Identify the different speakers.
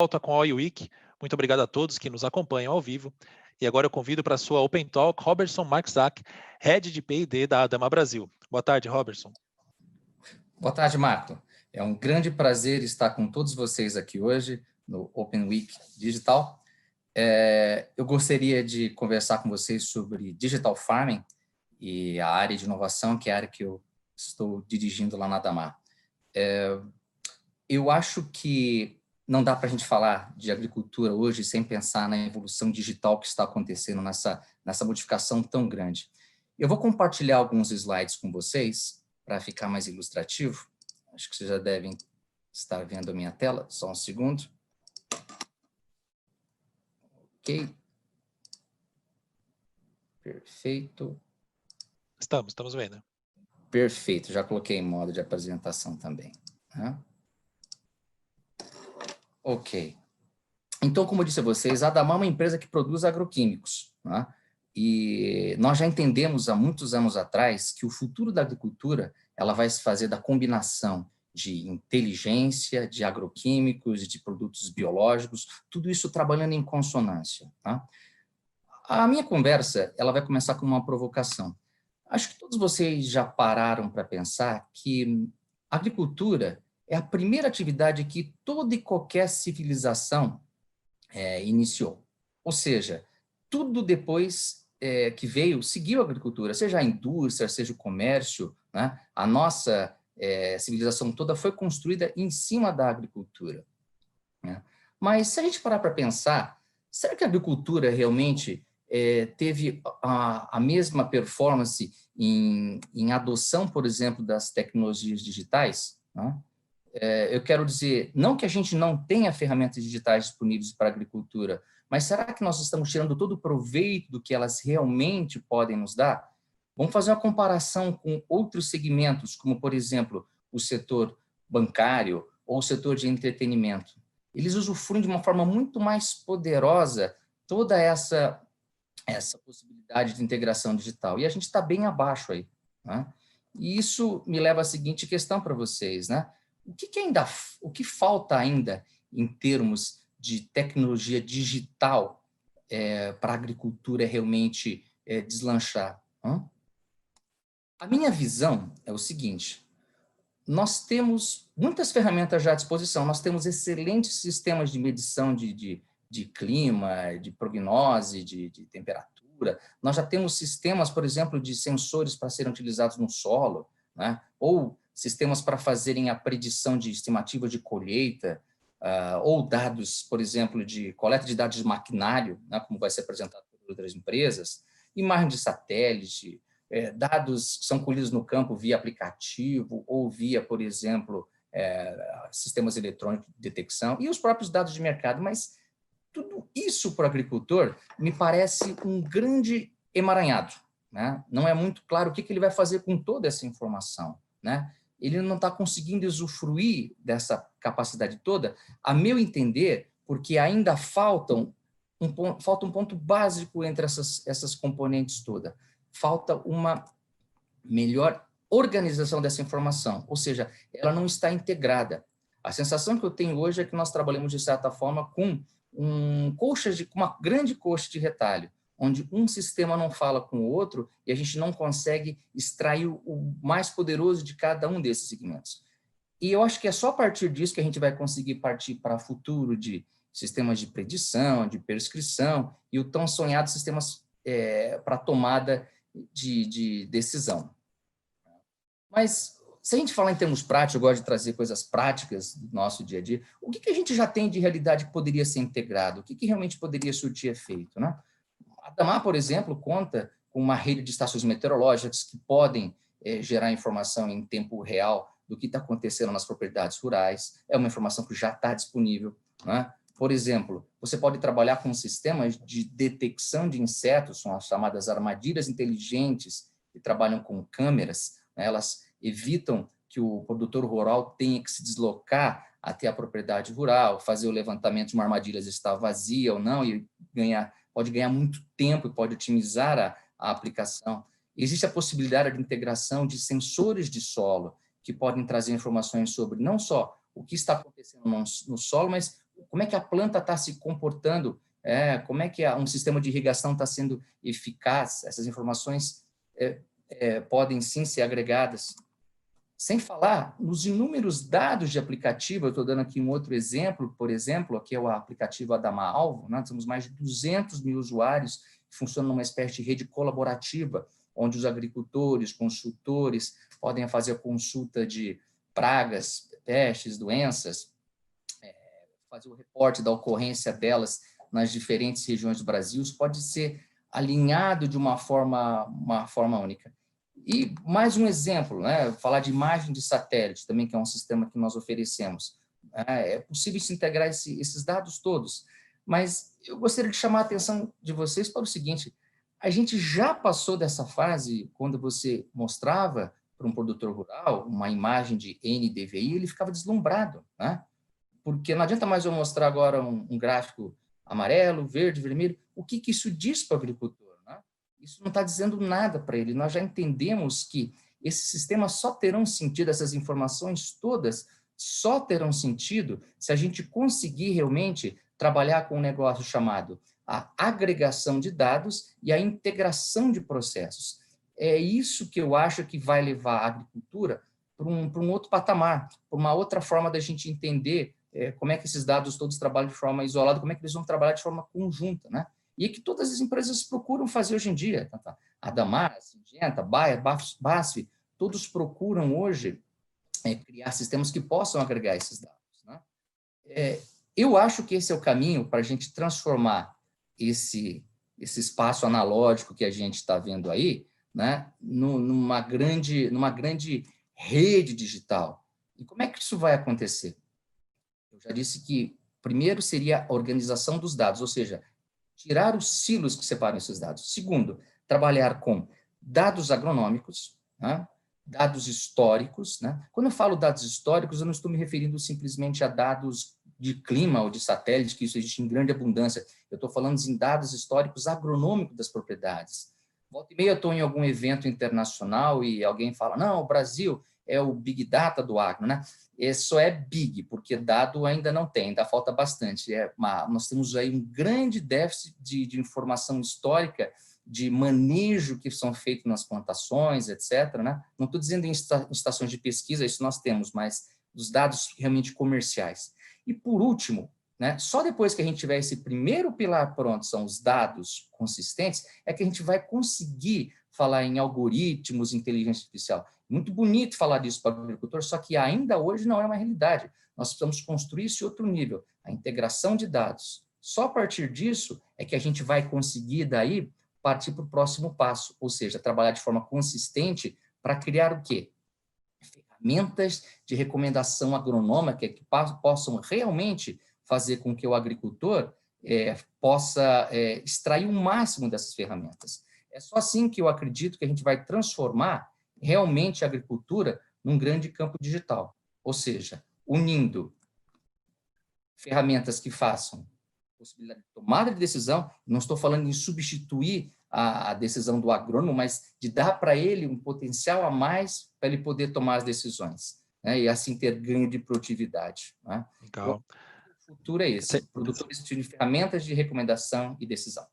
Speaker 1: Volta com a Oil Week. Muito obrigado a todos que nos acompanham ao vivo. E agora eu convido para a sua Open Talk, Robertson Marczak, Head de P&D da Adama Brasil. Boa tarde, Robertson.
Speaker 2: Boa tarde, Marco. É um grande prazer estar com todos vocês aqui hoje no Open Week Digital. Eu gostaria de conversar com vocês sobre Digital Farming e a área de inovação, que é a área que eu estou dirigindo lá na Adama. Eu acho que não dá para a gente falar de agricultura hoje sem pensar na evolução digital que está acontecendo nessa modificação tão grande. Eu vou compartilhar alguns slides com vocês para ficar mais ilustrativo. Acho que vocês já devem estar vendo a minha tela. Só um segundo. Ok. Perfeito.
Speaker 1: Estamos vendo.
Speaker 2: Perfeito. Já coloquei em modo de apresentação também. Ok. Então, como eu disse a vocês, a Adama é uma empresa que produz agroquímicos. E nós já entendemos há muitos anos atrás que o futuro da agricultura ela vai se fazer da combinação de inteligência, de agroquímicos, de produtos biológicos, tudo isso trabalhando em consonância. A minha conversa ela vai começar com uma provocação. Acho que todos vocês já pararam para pensar que a agricultura é a primeira atividade que toda e qualquer civilização iniciou. Ou seja, tudo depois que veio, seguiu a agricultura, seja a indústria, seja o comércio, a nossa civilização toda foi construída em cima da agricultura. Mas se a gente parar para pensar, será que a agricultura realmente teve a mesma performance em adoção, por exemplo, das tecnologias digitais? Eu quero dizer, não que a gente não tenha ferramentas digitais disponíveis para a agricultura, mas será que nós estamos tirando todo o proveito do que elas realmente podem nos dar? Vamos fazer uma comparação com outros segmentos, como, por exemplo, o setor bancário ou o setor de entretenimento. Eles usufruem de uma forma muito mais poderosa toda essa possibilidade de integração digital. E a gente está bem abaixo aí. E isso me leva à seguinte questão para vocês, o que falta ainda em termos de tecnologia digital para a agricultura realmente deslanchar? A minha visão é o seguinte: nós temos muitas ferramentas já à disposição, nós temos excelentes sistemas de medição de clima, de prognose, de temperatura, nós já temos sistemas, por exemplo, de sensores para serem utilizados no solo, ou sistemas para fazerem a predição de estimativa de colheita, ou dados, por exemplo, de coleta de dados de maquinário, como vai ser apresentado por outras empresas, imagem de satélite, dados que são colhidos no campo via aplicativo ou via, por exemplo, sistemas eletrônicos de detecção e os próprios dados de mercado. Mas tudo isso para o agricultor me parece um grande emaranhado. Não é muito claro o que ele vai fazer com toda essa informação. Ele não está conseguindo usufruir dessa capacidade toda, a meu entender, porque ainda falta um ponto básico entre essas componentes todas. Falta uma melhor organização dessa informação, ou seja, ela não está integrada. A sensação que eu tenho hoje é que nós trabalhamos, de certa forma, com uma grande coxa de retalho, onde um sistema não fala com o outro e a gente não consegue extrair o mais poderoso de cada um desses segmentos. E eu acho que é só a partir disso que a gente vai conseguir partir para o futuro de sistemas de predição, de prescrição e o tão sonhado sistemas para tomada de decisão. Mas, se a gente falar em termos práticos, eu gosto de trazer coisas práticas do nosso dia a dia, o que a gente já tem de realidade que poderia ser integrado? O que realmente poderia surtir efeito? A Adama, por exemplo, conta com uma rede de estações meteorológicas que podem gerar informação em tempo real do que está acontecendo nas propriedades rurais. É uma informação que já está disponível. Por exemplo, você pode trabalhar com sistemas de detecção de insetos, são as chamadas armadilhas inteligentes, que trabalham com câmeras. Elas evitam que o produtor rural tenha que se deslocar até a propriedade rural, fazer o levantamento de uma armadilha se está vazia ou não, e pode ganhar muito tempo e pode otimizar a aplicação. Existe a possibilidade de integração de sensores de solo, que podem trazer informações sobre não só o que está acontecendo no solo, mas como é que a planta está se comportando, como é que um sistema de irrigação está sendo eficaz. Essas informações podem sim ser agregadas. Sem falar nos inúmeros dados de aplicativo. Eu estou dando aqui um outro exemplo, por exemplo, aqui é o aplicativo Adama Alvo, né? Temos mais de 200 mil usuários que funcionam numa espécie de rede colaborativa, onde os agricultores, consultores podem fazer a consulta de pragas, pestes, doenças, fazer o reporte da ocorrência delas nas diferentes regiões do Brasil. Isso pode ser alinhado de uma forma única. E mais um exemplo, né? Falar de imagem de satélite, também, que é um sistema que nós oferecemos. É possível se integrar esses dados todos, mas eu gostaria de chamar a atenção de vocês para o seguinte: a gente já passou dessa fase quando você mostrava para um produtor rural uma imagem de NDVI, ele ficava deslumbrado, né? Porque não adianta mais eu mostrar agora um gráfico amarelo, verde, vermelho. O que isso diz para o agricultor? Isso não está dizendo nada para ele. Nós já entendemos que esses sistemas só terão sentido, essas informações todas só terão sentido se a gente conseguir realmente trabalhar com um negócio chamado a agregação de dados e a integração de processos. É isso que eu acho que vai levar a agricultura para um outro patamar, para uma outra forma da gente entender como é que esses dados todos trabalham de forma isolada, como é que eles vão trabalhar de forma conjunta, né? E que todas as empresas procuram fazer hoje em dia. A Damar, a Syngenta, a Bayer, BASF, todos procuram hoje criar sistemas que possam agregar esses dados, né? Eu acho que esse é o caminho para a gente transformar esse espaço analógico que a gente está vendo aí, né, numa grande rede digital. E como é que isso vai acontecer? Eu já disse que primeiro seria a organização dos dados, ou seja, tirar os silos que separam esses dados. Segundo, trabalhar com dados agronômicos, né? Dados históricos, né? Quando eu falo dados históricos, eu não estou me referindo simplesmente a dados de clima ou de satélite, que isso existe em grande abundância. Eu estou falando em dados históricos agronômicos das propriedades. Volta e meia eu estou em algum evento internacional e alguém fala: não, o Brasil é o Big Data do agro, né? Só é big, porque dado ainda não tem, ainda falta bastante. Nós temos aí um grande déficit de informação histórica, de manejo que são feitos nas plantações, etc., né? Não estou dizendo em estações de pesquisa, isso nós temos, mas dos dados realmente comerciais. E, por último, né, só depois que a gente tiver esse primeiro pilar pronto, são os dados consistentes, é que a gente vai conseguir falar em algoritmos, inteligência artificial. Muito bonito falar disso para o agricultor, só que ainda hoje não é uma realidade. Nós precisamos construir esse outro nível, a integração de dados. Só a partir disso é que a gente vai conseguir, daí, partir para o próximo passo, ou seja, trabalhar de forma consistente para criar o quê? Ferramentas de recomendação agronômica que possam realmente fazer com que o agricultor possa extrair o máximo dessas ferramentas. É só assim que eu acredito que a gente vai transformar realmente a agricultura num grande campo digital, ou seja, unindo ferramentas que façam possibilidade de tomada de decisão. Não estou falando em substituir a decisão do agrônomo, mas de dar para ele um potencial a mais para ele poder tomar as decisões, né? E assim ter ganho de produtividade, né?
Speaker 1: Legal.
Speaker 2: O futuro é esse: produtores de ferramentas de recomendação e decisão.